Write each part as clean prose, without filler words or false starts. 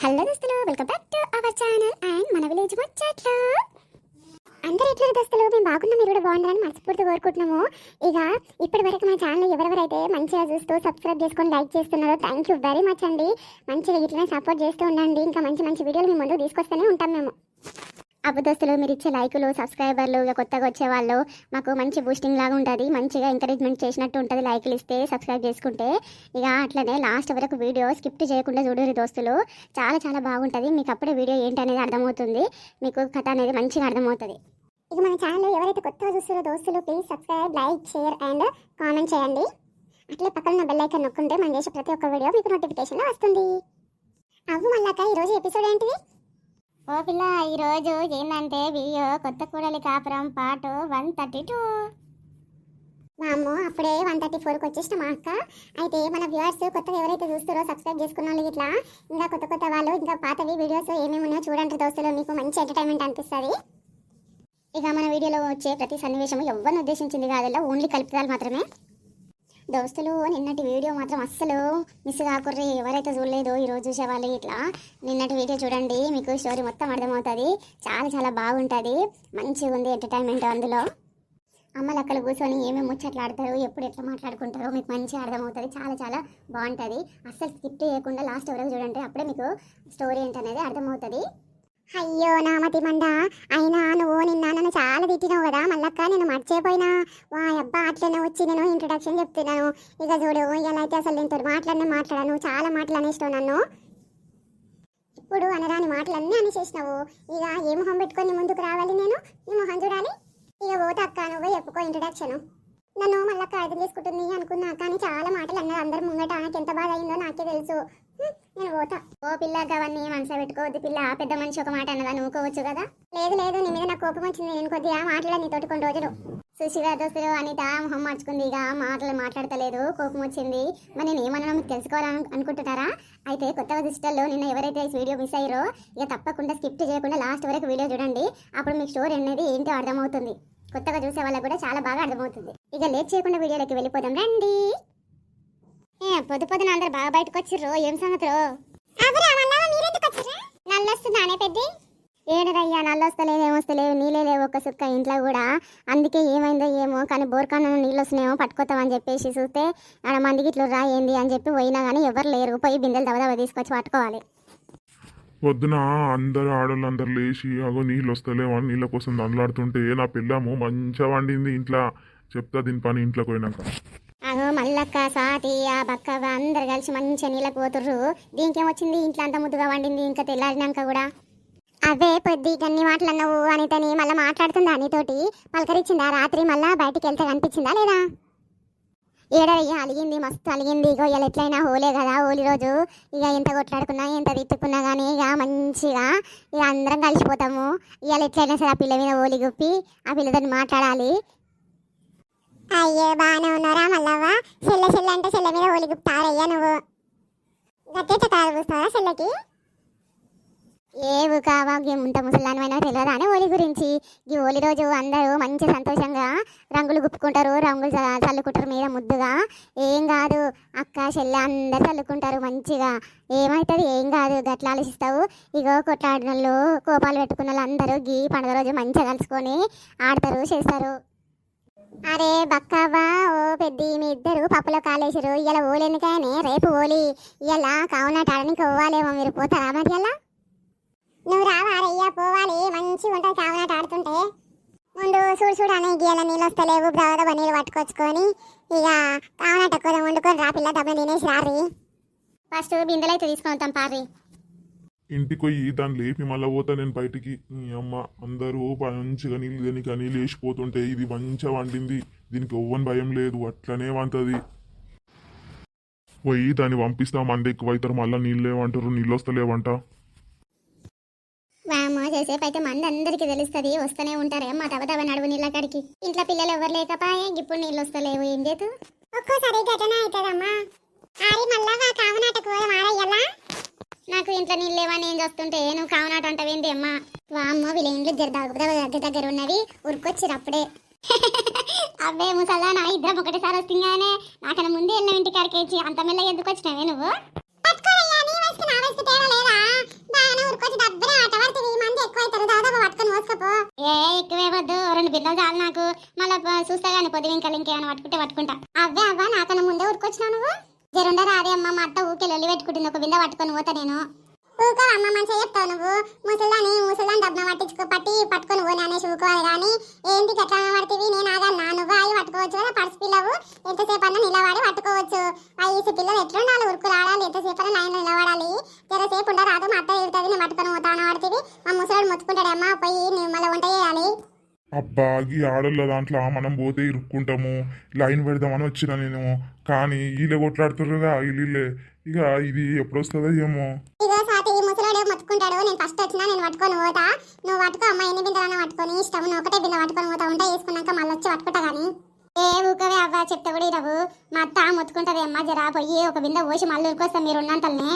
Hello దోస్తులు, welcome back to our channel and మన village ముచ్చట్లు. అందరూ ఎట్లా దోస్తులు, మేము బాగున్నాం, మీరు కూడా బాగుండాలని మనస్ఫూర్తిగా కోరుకుంటున్నాము. ఇక ఇప్పటి వరకు మా ఛానల్ ఎవరెవరైతే మంచిగా చూస్తూ సబ్స్క్రైబ్ చేసుకొని లైక్ చేస్తున్నారో థ్యాంక్ యూ వెరీ మచ్ అండి. మంచిగా ఇట్లనే సపోర్ట్ చేస్తూ ఉండండి. ఇంకా మంచి మంచి వీడియోలు మీ ముందు తీసుకొస్తూనే ఉంటాం మేము. అబ్బు దోస్తులు, మీరు ఇచ్చే లైకులు, సబ్స్క్రైబర్లు, ఇక కొత్తగా వచ్చే వాళ్ళు మాకు మంచి బూస్టింగ్ లాగా ఉంటుంది, మంచిగా ఎంకరేజ్మెంట్ చేసినట్టు ఉంటుంది. లైకులు ఇస్తే, సబ్స్క్రైబ్ చేసుకుంటే. ఇక అట్లనే లాస్ట్ వరకు వీడియో స్కిప్ చేయకుండా చూడరు దోస్తులు, చాలా చాలా బాగుంటుంది. మీకు అప్పుడే వీడియో ఏంటి అనేది అర్థమవుతుంది, మీకు కథ అనేది మంచిగా అర్థమవుతుంది. ఇక మన ఛానల్లో ఎవరైతే కొత్తగా చూస్తారో దోస్తులు please subscribe, like, share and comment చేయండి. అట్లే పక్కన ఉన్న బెల్ ఐకాన్ నొక్కుంటే మనం చేసే ప్రతి ఒక్క వీడియో మీకు నోటిఫికేషన్లో వస్తుంది. అవ్వు మళ్ళాక ఈరోజు ఎపిసోడ్ ఏంటిది? ఓ పిల్ల, ఈరోజు ఏంటంటే వీడియో కొత్త కూడలి కాపురం పార్ట్ 132. మా అమ్మ అప్పుడే 134కి వచ్చేసిన మా అక్క. అయితే మన వ్యూవర్స్ కొత్తగా ఎవరైతే చూస్తారో సబ్స్క్రైబ్ చేసుకున్న వాళ్ళు ఇట్లా ఇంకా కొత్త కొత్త వాళ్ళు ఇంకా పాతవి వీడియోస్ ఏమేమి ఉన్నాయో చూడండి దోస్తులు, మీకు మంచి ఎంటర్టైన్మెంట్ అనిపిస్తుంది. ఇక మన వీడియోలో వచ్చే ప్రతి సన్నివేశం ఎవరిని ఉద్దేశించింది కాదల్లా, ఓన్లీ కలుపుతాలు మాత్రమే. దోస్తులు నిన్నటి వీడియో మాత్రం అస్సలు మిస్ కాకుర్రి. ఎవరైతే చూడలేదో ఈరోజు చూసేవాళ్ళు ఇట్లా నిన్నటి వీడియో చూడండి, మీకు స్టోరీ మొత్తం అర్థమవుతుంది. చాలా చాలా బాగుంటుంది, మంచిగా ఉంది ఎంటర్టైన్మెంట్. అందులో అమ్మలు అక్కలు కూర్చొని ఏమేమి ముచ్చట్లాడతారు, ఎప్పుడు ఎట్లా మాట్లాడుకుంటారో మీకు మంచిగా అర్థమవుతుంది. చాలా చాలా బాగుంటుంది. అస్సలు స్కిప్ చేయకుండా లాస్ట్ వరకు చూడండి, అప్పుడే మీకు స్టోరీ ఏంటనేది అర్థమవుతుంది. అయ్యో నా మతి మండ, అయినా నువ్వు నిన్న నన్ను చాలా తిట్టినావు కదా మళ్ళక్క, నేను మర్చిపోయినా. వా అబ్బా, అట్లనే వచ్చి నేను ఇంట్రొడక్షన్ చెప్తున్నాను. ఇక చూడు, ఇలా అయితే అసలు నేను మాట్లాడాను, చాలా మాటలు అనేస్తావు నన్ను. ఇప్పుడు అనరాని మాటలన్నీ అనేసేసినావు. ఇక ఏ మొహం పెట్టుకొని ముందుకు రావాలి నేను? ఈ మొహం చూడాలి. ఇక పోతే అక్క నువ్వే చెప్పుకో ఇంట్రొడక్షన్. నన్ను మళ్ళక్క అర్థం చేసుకుంటుంది అనుకున్నా, కానీ చాలా మాటలు అన్నారు అందరు ముంగట. నాకు ఎంత బాధ అయిందో నాకే తెలుసు. నేను పోతా. ఓ పిల్ల, అవన్నీ మనసులో పెట్టుకోవద్దు పిల్ల. పెద్ద మనిషి ఒక మాట అన్నదా నువ్వుకోవచ్చు కదా. లేదు లేదు, నీ మీద నాకు కోపం వచ్చింది. నేను కొద్దిగా మాట్లాడాను నీతోటి కొన్ని రోజులు. సుశీల దోస్తులు అనిత మొహం మార్చుకుంది, ఇక మాట్లాడతలేదు, కోపం వచ్చింది. మరి నేను ఏమన్నా మీకు తెలుసుకోవాలని అనుకుంటున్నారా? అయితే కొత్తగా డిజిటల్లో నిన్న ఎవరైతే వీడియో మిస్ అయ్యారో ఇక తప్పకుండా స్కిప్ చేయకుండా లాస్ట్ వరకు వీడియో చూడండి, అప్పుడు మీకు స్టోరీ అనేది ఏంటో అర్థమవుతుంది. కొత్తగా చూసే వాళ్ళకి కూడా చాలా బాగా అర్థమవుతుంది. ఇక లేట్ చేయకుండా వీడియోలోకి వెళ్ళిపోదాం రండి. పొద్దు పొద్దున అందరు బాగా బయటకు వచ్చిర్రు, ఏం సంగతులు? నల్లొస్తుందానే పెద్ద? ఏడదయ్యా, నల్లొస్తలేదు, ఏమొస్తలేవు, నీళ్ళే లేవు ఒక్క సుక్క ఇంట్లో కూడా. అందుకే ఏమైందో ఏమో, కానీ బోర్కాన నీళ్ళు వస్తున్నాయేమో పట్టుకోతామని చెప్పేసి చూస్తే ఆడ మందికి ఇట్లా రా ఏంది అని చెప్పి పోయినా కానీ ఎవరు లేరు. పోయి బిందెలు దవదవ తీసుకొచ్చి పట్టుకోవాలి. పొద్దున అందరు ఆడోళ్ళందరూ లేచి అగో నీళ్ళు వస్తలేమని నీళ్ళ కోసం దండలాడుతుంటే నా పిల్లము మంచిగా వండింది ఇంట్లో. చెప్తా దీని పని ఇంట్లోకి పోయినాక. అగో మల్లక్క, సాటి, ఆ బక్కవ అందరు కలిసి మంచిగా నీళ్ళకి పోతుర్రు. దీనికేమొచ్చింది, ఇంట్లో అంత ముద్దుగా వండింది. ఇంకా తెల్లారినాక కూడా అవే పొద్దు గన్ని మాటలు అన్నావు అనితని మళ్ళీ మాట్లాడుతుందా నీతోటి? పలకరించిందా రాత్రి? మళ్ళా బయటికి వెళ్తే కనిపించిందా లేదా? ఏడయ్యా, అలిగింది, మస్తు అలిగింది. ఇగో ఇలా ఎట్లయినా హోలే కదా, హోలీ రోజు ఇక ఎంత కొట్లాడుకున్నా ఎంత తిట్టుకున్నా కానీ ఇక మంచిగా ఇక అందరం కలిసిపోతాము. ఇవాళ ఎట్లయినా సరే ఆ పిల్ల మీద హోలీ గుప్పి ఆ పిల్లతో మాట్లాడాలి. అయ్యో బాగానే ఉన్నారా మళ్ళవ్వ? చెల్లె అంటే చెల్లె మీద హోలీ గుప్తారయ్యా నువ్వు. గట్టేట కాదు పూస్తారా చెల్లెకి? ఏవు కావా, ఇంత ముసలాన్నమైనా తెలియదా అని హోలీ గురించి? ఈ హోలీ రోజు అందరూ మంచి సంతోషంగా రంగులు గుప్పుకుంటారు, రంగులు చల్లుకుంటారు మీద ముద్దుగా. ఏం కాదు అక్క చెల్లె అందరు చల్లుకుంటారు మంచిగా. ఏమవుతుంది, ఏం కాదు, గట్లా ఆలోచిస్తావు. ఇగో కొట్లాడిన వాళ్ళు, కోపాలు పెట్టుకున్న వాళ్ళు అందరూ ఈ పండుగ రోజు మంచిగా కలుసుకొని ఆడతారు, చేస్తారు. అరే బక్కవ్వ, ఓ పెద్ది, మీ ఇద్దరు పప్పులో కాలేసారు. ఇలా ఓలేందుకనే రేపు ఓలి. ఇలా కావునాట ఆడడానికి పోవాలేమో, మీరు పోతారా మరి? ఇలా నువ్వు రావారయ్యా, పోవాలి, మంచిగా ఉంటుంది కావునాట ఆడుతుంటే. ముందు చూడు అనే గీయాల నీళ్ళు వస్తలేవు, బ్రదర్ నీళ్ళు పట్టుకొచ్చుకొని ఇక కావునాట కూడా వండుకొని రా పిల్ల, దెబ్బ తినేసి రారి. ఫస్ట్ బిందెలు అయితే తీసుకొస్తాం పారి. ఇంటికి పోయి దాన్ని లేపి మళ్ళీ పోతా నేను బయటికి. ఈ అమ్మ అందరూ మంచిగా నీళ్ళు దేనికి నీళ్ళు వేసిపోతుంటే ఇది మంచిగా వండింది, దీనికి ఎవ్వని భయం లేదు, అట్లనే వంటది. పోయి దాన్ని పంపిస్తా, మంది ఎక్కువ అవుతారు, మళ్ళీ నీళ్ళు లేవంటారు, నీళ్ళు వస్తలేవంట. వామ చేసేపు అయితే మంది అందరికి తెలుస్తుంది, వస్తూనే ఉంటారే మా తవ నడువు నీళ్ళ కాడికి. ఇంట్లో పిల్లలు ఎవరు లేకపోయే, ఇప్పుడు నీళ్ళు వస్తలేవు, ఏం చేతు? ఒక్కోసారి ఘటన అవుతుందమ్మా. మళ్ళా కావనాటకు మారయ్యలా నాకు ఇంట్లో నీళ్ళు లేవని ఏం చేస్తుంటే నువ్వు కావనాట అంటావేంటి అమ్మా? వామ్మ వీళ్ళ ఇంట్లో దగ్గర ఉన్నవి ఉరికొచ్చిరు అప్పుడే. అబ్బే ముసలా, నా ఇద్దరం ఒకటేసారి వస్తుందిగానే, నాకన్నా ముందే వెళ్ళిన ఇంటికాడికి అంత మెల్ల ఎందుకు వచ్చినావే నువ్వు? బిందెలు చాలు నాకు. మళ్ళీ చూస్తా కానీ పొద్దు ఇంకా ఇంకేమైనా పట్టుకుంటే పట్టుకుంటా. అవే అవ్వ నాకన్నా ముందే ఉరుకొచ్చినావు నువ్వు. జరుండ రాదే అమ్మ, మా అత్త ఊకే లొల్లి పెట్టుకుంటుంది, ఒక బిందె పట్టుకొని పోతా నేను. ఊకో అమ్మ, మంచిగా చెప్తావు నువ్వు. ముసలాన్ని డబ్బున పట్టుకొని పోనీ అనేసి ఊకోవాలి కానీ ఏంటికి ఎట్లా పడుతుంది? నేను ఆగన్నా, నువ్వు అవి పట్టుకోవచ్చు కదా, పర్సు పిల్లవు ఎంతసేపు అన్నా నిలబడి పట్టుకోవచ్చు. ఐదు పిల్లలు ఎట్లుండాలి, ఉరుకులు ఆడాలి, ఎంతసేపు అన్నా లైన్లో నిలబడాలి. జరసేపు ఉండరాదు, మా అత్త తిడుతుంది, నేను పట్టుకొని పోతాను పడుతుంది. మా ముసలాడు మొత్తుకుంటాడమ్మా, పోయి నువ్వు మళ్ళీ వంట చేయాలి. అబ్బా ఈ ఆడోళ్ళ దాంట్లో మనం పోతే ఇరుక్కుంటాము, లైన్ పెడదామని వచ్చిన నేను. కానీ వీళ్ళే కొట్లాడుతుర్రుగా వీళ్ళే. ఇక ఇది ఎప్పుడు వస్తుందో ఏమో. ఇగో సాటి ముసలాడు మొత్తుకుంటాడు, నేను ఫస్ట్ వచ్చినా నేను పట్టుకొని పోతా, నువ్వు పట్టుకో అమ్మ, ఎన్ని బిందెలన్నా పట్టుకొని ఇష్టం, నువ్వు ఒకటే బిందె పట్టుకొని పోతా, ఉంటా వేసుకున్నాక మళ్ళీ వచ్చి పట్టుకుంటా కానీ. ఏ ఊకవే అవ్వ, చెప్తే కూడా ఇరవు. మా అత్త మొత్తుకుంటది అమ్మ, జరా పోయి ఒక బిందె పోసి మళ్ళీ ఊరికొస్తా మీరు ఉన్నంతల్నే.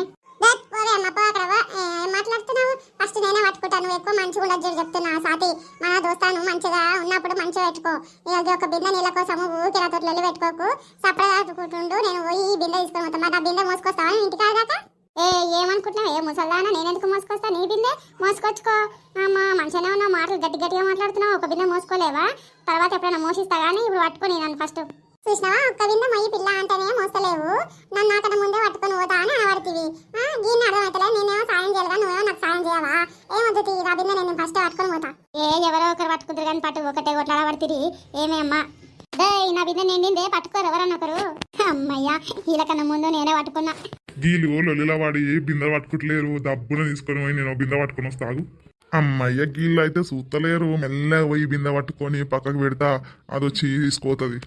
పోవే అమ్మ పో, అక్కడ ఏం మాట్లాడుతున్నావు? ఫస్ట్ నేనే పట్టుకుంటాను, నువ్వు ఎక్కువ మంచిగా ఉండదు చెప్తున్నా సాతి. మన దోస్తాను మంచిగా ఉన్నప్పుడు మంచిగా పెట్టుకో. ఇక ఒక బిందె నీళ్ళ కోసము ఊకి నాతో లొల్లి పెట్టుకోకు, సపరేట్ ఆడుకుంటుండు. నేను పోయి ఈ బిందె తీసుకొని పోతాను, మరి ఆ బిందె మోసుకొస్తావా ఇంటికి కాదాకా? ఏమనుకుంటున్నావు? ఏ ముసల్దానా, నేనెందుకు మోసుకొస్తా? నీ బిందె మోసుకొచ్చుకో. అమ్మా మంచిగానే ఉన్నావు, మాటలు గట్టిగా మాట్లాడుతున్నావు. ఒక బిందె మోసుకోలేవా? తర్వాత ఎప్పుడైనా మోసిస్తా కానీ ఇప్పుడు పట్టుకొని నన్ను ఫస్ట్. చూసినావా, ఒక్క బిందె మొయ్యి పిల్ల అంటేనే మోస్తలేవు, నన్ను అక్కడ ముందే పట్టుకొని పోతా అని ఆడతావి. దీన్ని అర్థమవుతలే, నేనేమో సాయం చేయాలిగా, నువ్వేమో నాకు సాయం చేయవా? ఏమవుతుంది ఆ బిందె, నేను ఫస్ట్ పట్టుకొని పోతా. ఎవరో ఒకరు పట్టుకుంటారు కానీ పట్టు ఒకటే కొట్లాడబడుతుంది. ఏమే అమ్మా, నా బిందె నిండిందే, పట్టుకోరు ఎవరన్నా ఒకరు. అమ్మయ్యా, వీళ్ళకన్నా ముందు నేనే పట్టుకున్నా. వీళ్ళు లొల్లిలా వాడి బిందె పట్టుకుంటలేరు, దబ్బున తీసుకొని పోయి నేను బిందె పట్టుకొని వస్తాగు. అమ్మయ్య గీళ్ళు అయితే సూతలేరు, మెల్లగా పోయి బిందె పట్టుకొని పక్కకు పెడతా, అది వచ్చి తీసుకోతుంది.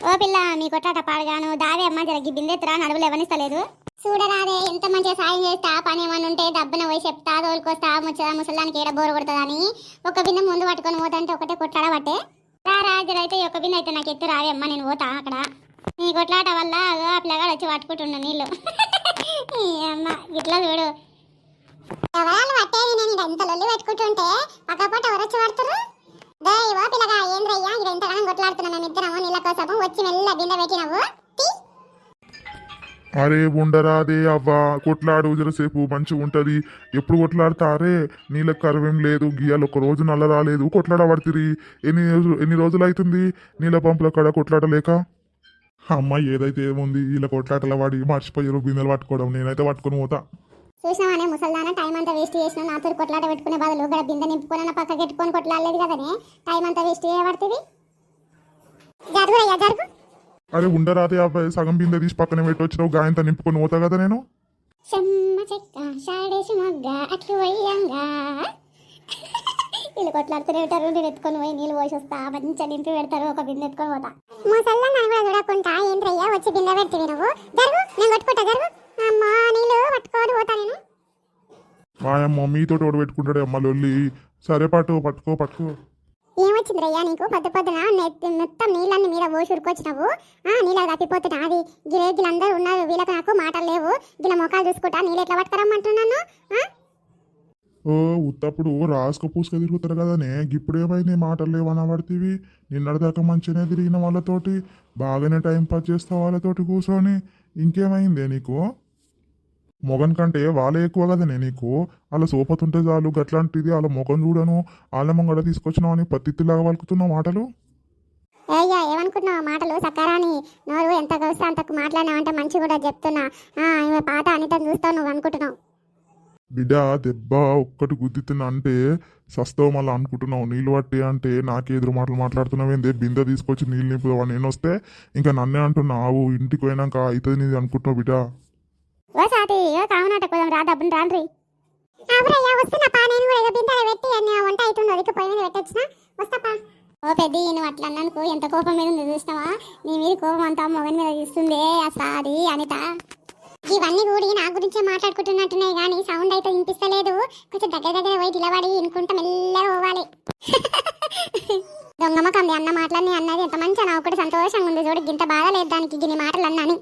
ఓ పిల్ల, మీ కొట్టాట పాడగాను దావే అమ్మ, జరగి బిందెత్తురా, నడువులు ఎవరిస్తలేదు. చూడరాదే ఎంత మంచిగా సాయం చేస్తా, పని ఏమన్నా ఉంటే డబ్బున పోయి చెప్తా, తోలుకొస్తా, ముసలానికి ఏడ బోరు కొడుతుందని. ఒక బిందె ముందు పట్టుకొని పోతుంటే ఒకటే కొట్లాడబట్టే. రారా జరైతే ఒక బిందె అయితే నాకు ఎత్తు రావే అమ్మ, నేను పోతా అక్కడ. నీ కొట్లాట వల్ల ఆ పిల్లగాడు వచ్చి పట్టుకుంటున్నా నీళ్ళు. అమ్మ ఇట్లా చూడు, ఎవరాలు పట్టేది, నేను ఇక్కడ ఇంత లొల్లి పెట్టుకుంటుంటే పక్కపొట్ట ఎవరొచ్చి పడుతురు? దేవో పిల్లగా ఏంద్రయ్యా, ఇక్కడ ఎంతగానో కొట్లాడుతున్నా మేము ఇద్దరము నీళ్ళ కోసము, వచ్చి మెల్ల బిందె పెట్టినవు. అరే ఉండరాదే అవ్వ, కొట్లాడు జరసేపు మంచిగా ఉంటది. ఎప్పుడు కొట్లాడతారే? నీళ్ళకి కరువేం లేదు, గియాలు ఒక రోజు నల్ల రాలేదు, కొట్లాడబడుతుంది. ఎన్ని రోజులు అవుతుంది నీళ్ళ పంపుల కాడ కొట్లాడలేక? అమ్మ ఏదైతే ఏముంది, వీళ్ళ కొట్లాటల వాడి మర్చిపోయారు బిందెలు పట్టుకోవడం, నేనైతే పట్టుకొని పోతా. చూసినావానే ముసల్దాన, టైం అంతా వేస్ట్ చేసిన, నాతో కొట్లాట పెట్టుకునే బదులు ఇక్కడ బిందె నింపుకొని పక్కకి పెట్టుకొని కొట్లాడలేదు కదనే, టైం అంతా వేస్ట్ చేయబడుతుంది. జరుగురయ్యా జరుగు. అరే ఉండరాదే అబ్బాయి, సగం బిందె తీసి పక్కన పెట్టి వచ్చినావు, గాయంతా నింపుకొని పోతా కదా నేను. చెమ్మ చెక్క షాడేసి మొగ్గ అట్లు వయ్యంగా. వీళ్ళు కొట్లాడుతూనే ఉంటారు, నేను ఎత్తుకొని పోయి నీళ్ళు పోసి వస్తా, మంచిగా నింపి పెడతారు, ఒక బిందె ఎత్తుకొని పోతా. ముసల్లా నన్ను కూడా చూడకుండా ఏంట్రయ్యా వచ్చి బిందె పెడితే నువ్వు. జరుగు, నేను కొట్టుకుంటా జరుగు. అమ్మా నీళ్ళు పట్టుకోని పోతా నేను. మాయమ్మ మీతో ఓడి పెట్టుకుంటాడే అమ్మ లొల్లి. సరే పట్టుకో. ఏమొచ్చిందిరయ్యా నీకు? పొద్దున మొత్తం నీళ్ళన్ని మీద పోసి ఉరుకొచ్చినావు. నీళ్ళ తప్పిపోతున్నా, అది గిలందరూ ఉన్నారు, వీళ్ళకి నాకు మాటలు లేవు, గిల మొఖాలు చూసుకుంటా నీళ్ళు ఎట్లా పట్టుకరమ్మంటున్నాను. ఓ ఉత్తప్పుడు రాసుక పూసుక తిరుగుతారు కదనే, ఇప్పుడు ఏమైంది మాటలు లేవని పడుతుంది? నిన్నటిదాకా మంచిగానే తిరిగిన వాళ్ళతోటి, బాగానే టైం పాస్ చేస్తావు వాళ్ళతోటి కూర్చొని, ఇంకేమైందే నీకు? మొగన్ కంటే వాళ్ళే ఎక్కువ కదనే నీకు. అలా సోపతుంటే చాలు గట్లాంటిది, వాళ్ళ మొగం చూడను, వాళ్ళ మొంగడ తీసుకొచ్చినావు అని పత్తిలాగా పలుకుతున్నావు మాటలు. అయ్యా ఏమనుకుంటున్నావు మాటలు సక్కరాని? నోరు ఎంత వస్తే అంతకు మాట్లాడినావు అంటే మంచి కూడా చెప్తున్నా. ఈమె పాత అనితను చూస్తావు నువ్వు అనుకుంటున్నావు. బిడ్డ దెబ్బ ఒక్కటి గుద్దుతున్నా అంటే సస్తావు మళ్ళీ అనుకుంటున్నావు. నీళ్ళు పట్టి అంటే నాకే ఎదురు మాటలు మాట్లాడుతున్నావేందే? బిందె తీసుకొచ్చి నీళ్ళు నింపుదావా? నేను వస్తే ఇంకా నన్నే అంటున్నావు, ఇంటికి పోయినాక అవుతుంది నీది అనుకుంటున్నావు బిడ్డ. ఓ సాటి ఓ కావునాట పోదాం రా, డబ్బుని రాండ్రి. అవునయ్యా వస్తున్నా పా, నేను కూడా ఏదో బిందె పెట్టి వంట అవుతుంది, అది పోయి మీద పెట్టొచ్చిన వస్తాపా. ఓ పెద్ద నువ్వు అట్లా అన్నానుకో ఎంత కోపం మీద ఉంది చూసినావా? నీ మీద కోపం అంతా మొగని మీద తీస్తుంది అసాది అనిత. ఇవన్నీ కూడా నా గురించే మాట్లాడుకుంటున్నట్టున్నాయి కానీ సౌండ్ అయితే వినిపిస్తలేదు. కొంచెం దగ్గర పోయి నిలబడి వినుకుంటా మెల్లగా పోవాలి. దొంగమ్మకం అన్న మాటలన్నీ అన్నది ఎంత మంచిగా, నాకు కూడా సంతోషంగా ఉంది చూడు. ఇంత బాధ లేదు దానికి గిన్ని మాటలు అన్నాను.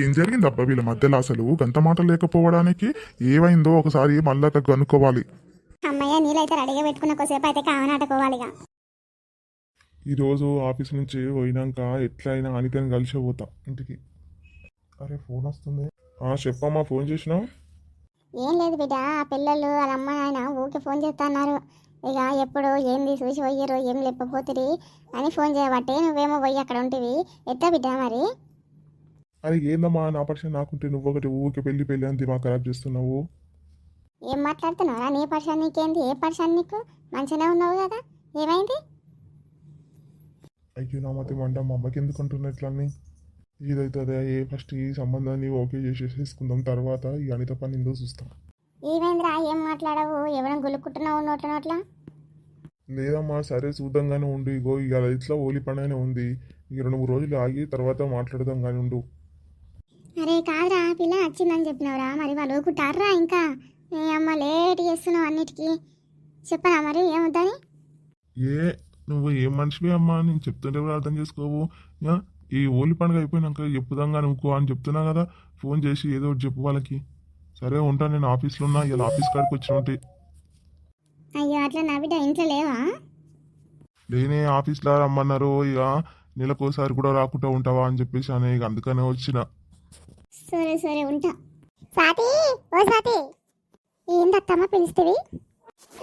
ఏం జరిగింది అబ్బా వీళ్ళ మధ్యలో? అసలు గంత మాట లేకపోవడానికి ఏమైందో ఒకసారి మళ్ళా కనుక్కోవాలి. అమ్మయ్య నీళ్ళైతే రెడీగా పెట్టుకున్న కొద్దిసేపు అయితే కావనాటుకోవాలిగా. ఈరోజు ఆఫీస్ నుంచి పోయినాక ఎట్లయినా అనితని కలిసి పోతా ఇంటికి. అరే ఫోన్ వస్తుంది. చెప్పమ్మా, ఫోన్ చేసినావు? ఏం లేదు బిడ్డ, ఆ పిల్లలు వాళ్ళ అమ్మ ఆయన ఊకే ఫోన్ చేస్తా అన్నారు. ఇక ఎప్పుడు ఏంది చూసి పోయ్యారు ఏం లేకపోతుంది అని ఫోన్ చేయబట్టే నువ్వేమో పోయి అక్కడ ఉంటివి ఎట్లా బిడ్డ మరి? అరే ఏందమ్మా నా పర్సన్ నాకుంటే నువ్వు ఒకటి ఊరికే పెళ్లి పెళ్లి అని దిమాగ్ ఖరాబ్ చేస్తున్నావు. ఏం మాట్లాడుతున్నావురా? నీ పర్సన్ నీకేంది? ఏ పర్సన్ నీకు? మంచిగానే ఉన్నావు కదా, ఏమైంది? అయ్యో నా మతి మంట మా అమ్మకి ఎందుకు అంటున్నా ఇట్లన్నీ? ఇదైతే ఏ ఫస్ట్ ఈ సంబంధాన్ని ఓకే చేసేసుకుందాం, తర్వాత ఈ అనిత పని ఇందో చూస్తాం. ఏమైందిరా? ఏం మాట్లాడవు? ఎవరైనా గులుక్కుంటున్నావు నోట్ల నోట్ల? లేదమ్మా సరే చూద్దాంగానే ఉండు, ఇగో ఇక ఇట్లా హోలీ పండుగనే ఉంది, ఇక 2-3 రోజులు ఆగి తర్వాత మాట్లాడదాం కానీ ఉండు. అరే కాదురా, పిల్ల వచ్చిందని చెప్పినవురా, మరి వాళ్ళు ఊరుకుంటారా ఇంకా? ఏ అమ్మ లేట్ చేస్తున్నావు అన్నిటికీ, చెప్పరా మరి ఏముందని? ఏ నువ్వు ఏం మనిషివి అమ్మా, నేను చెప్తుంటే కూడా అర్థం చేసుకోవు. ఆ, ఈ హోలీ పండుగ అయిపోయినాక చెప్పుదాంగా నువ్వు అని చెప్తున్నా కదా, ఫోన్ చేసి ఏదో ఒకటి చెప్పు వాళ్ళకి. సరే ఉంటా, నేను ఆఫీస్లో ఉన్నా, ఇలా ఆఫీస్ కాడికి వచ్చి ఉంటే. అయ్యో అట్లా నా బిడ్డ ఇంట్లో లేవా? నేనే ఆఫీస్లో రమ్మన్నారు, ఇక నెలకోసారి కూడా రాకుండా ఉంటావా అని చెప్పేసి అని ఇక అందుకనే వచ్చిన. సరే సరే ఉంటా. స్వాతి, ఓ స్వాతి, ఏందత్తమ్మ పిలుస్తుంది?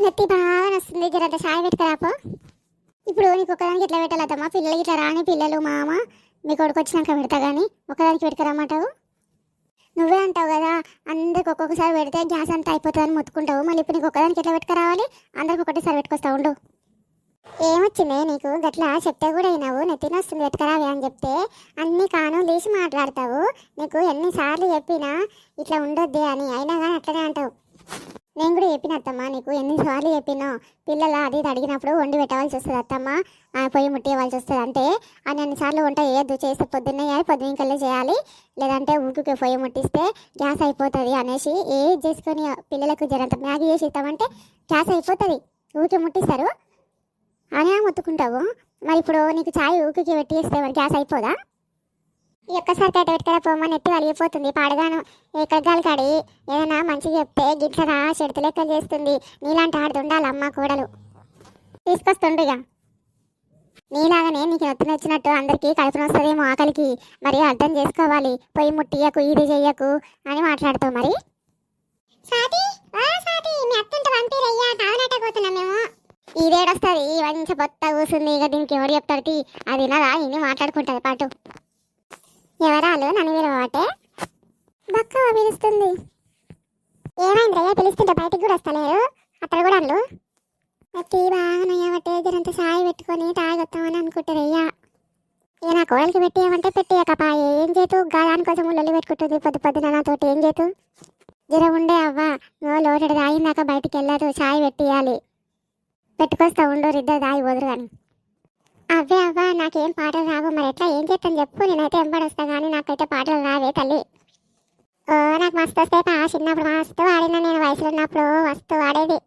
నెత్తి బాగా వస్తుంది, జరంత చాయ్ పెట్టుకురాపో. ఇప్పుడు నీకు ఒకదానికి ఎట్లా పెట్టాలత్తమ్మ? పిల్లలకి ఇట్లా రాని పిల్లలు మామ మీ కొడుకు వచ్చినాక పెడతా కానీ ఒకదానికి పెట్టుకురామంటావు? నువ్వే అంటావు కదా అందరికి ఒక్కొక్కసారి పెడితే గ్యాస్ అంతా అయిపోతుందని మొత్తుకుంటావు, మళ్ళీ ఇప్పుడు నీకు ఒకదానికి ఎట్లా పెట్టుకురావాలి? అందరికి ఒకటేసారి పెట్టుకొస్తా ఉండు. ఏమొచ్చింది నీకు? గట్లా చెప్తే కూడా అయినావు, నెత్తిన వస్తుంది పెట్టుకురావి అని చెప్తే అన్ని కాను తీసి మాట్లాడతావు. నీకు ఎన్నిసార్లు చెప్పినా ఇట్లా ఉండొద్దే అని, అయినా కానీ అట్లనే అంటావు. నేను కూడా చెప్పిన అత్తమ్మ, నీకు ఎన్నిసార్లు చెప్పినా పిల్లలు అది ఇది అడిగినప్పుడు వండి పెట్టవలసి వస్తుంది అత్తమ్మ, పొయ్యి ముట్టేయవలసి వస్తుంది. అంటే అని అన్నిసార్లు వంట వేయద్దు, చేస్తే పొద్దున్నే చేయాలి, పొద్దున్నకల్లే చేయాలి, లేదంటే ఊరికి పొయ్యి ముట్టిస్తే గ్యాస్ అయిపోతుంది అనేసి ఏది చేసుకొని పిల్లలకు జరంత మ్యాగీ చేసి ఇస్తామంటే గ్యాస్ అయిపోతుంది, ఊరికి ముట్టిస్తారు అని మొత్తుకుంటావు. మరి ఇప్పుడు నీకు ఛాయ్ ఊరికి పెట్టి ఇస్తే మరి గ్యాస్ అయిపోదా? ఈ ఒక్కసారి కట్ట పెట్టుకురా పోమని ఎత్తి వలిగిపోతుంది పాడగాను. ఎక్కడికాలు కాడి ఏదైనా మంచిగా చెప్తే గిట్లరా చెడుతు లెక్కలు చేస్తుంది. నీలాంటి ఆడుతు ఉండాలి అమ్మ కోడలు, తీసుకొస్తుండగా. నీలాగానే నీకు నొత్తి నచ్చినట్టు అందరికీ కడుపున వస్తుందేమో ఆకలికి, మరి అర్థం చేసుకోవాలి. పొయ్యి ముట్టియకు ఇది చెయ్యకు అని మాట్లాడుతావు. మరి ఇదేడొస్తుంది మంచి పొత్త కూర్చుంది, ఇక దీనికి ఎవరు చెప్తాడు? అది నదా ఇన్ని మాట్లాడుకుంటుంది పాటు. ఎవరాలు నన్ను విలువటే బక్క పిలుస్తుంది. ఏమైందయ్యా పిలుస్తుంటే బయటికి కూడా వస్తలేరు అక్కడ కూడా అల్లు? నచ్చి బాగా నయ్యబట్టే జరంత సాయి పెట్టుకొని తాగొస్తామని అనుకుంటారయ్యా. ఇక నా కోడలికి పెట్టేయమంటే పెట్టేయకపా, ఏం చేతు దానికోసం ఉల్లలు పెట్టుకుంటుంది పొద్దు పొద్దున నాతోటి. ఏం చేతు జర ఉండే అవ్వ, నువ్వు లోటడి తాగిందాక బయటికి వెళ్ళదు, చాయ్ పెట్టియాలి. పెట్టుకొస్తా ఉండు, ఇద్దరు దాగి పోదురు కానీ. అవే అవ్వ నాకేం పాటలు రావు, మరి ఎట్లా ఏం చేస్తాను చెప్పు, నేనైతే ఎంబడొస్తా కానీ నాకైతే పాటలు రావే తల్లి. ఓ నాకు మస్తు వస్తాయి, చిన్నప్పుడు మస్తు వాడినా నేను, వయసులో ఉన్నప్పుడు మస్తు వాడేది.